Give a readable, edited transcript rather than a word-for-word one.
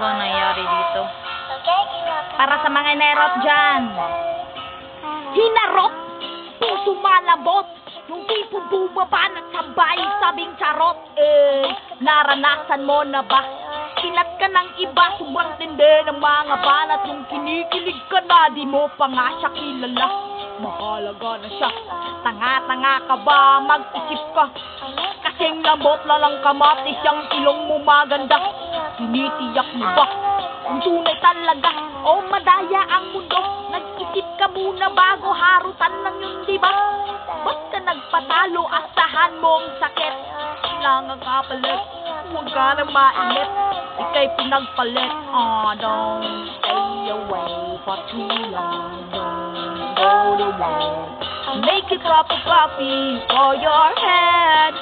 ba nangyari dito? Para sa mga inerot dyan. Hinarot, puso malabot, yung tipong bumaba at sabay sabing charot. Naranasan mo na ba? Kinat ka ng iba, sobrang tindi ng mga banat. Yung kinikilig ka na, di mo pa nga siya kilala. Mahalaga na siya, tanga-tanga ka ba? Mag-isip ka, kasing lambot lang kamatis, yung ilong mo maganda. Tinitiyak mo ba kung tunay talaga o madaya ang mundo? Nag-isip ka muna bago harutan ng yung diba? Ba't ka nagpatalo, asahan mong sakit? Kailangan ka palit, huwag ka na mainit, ika'y pinagpalit. Don't stay away for too long, don't go to work. Make a cup of coffee for your head.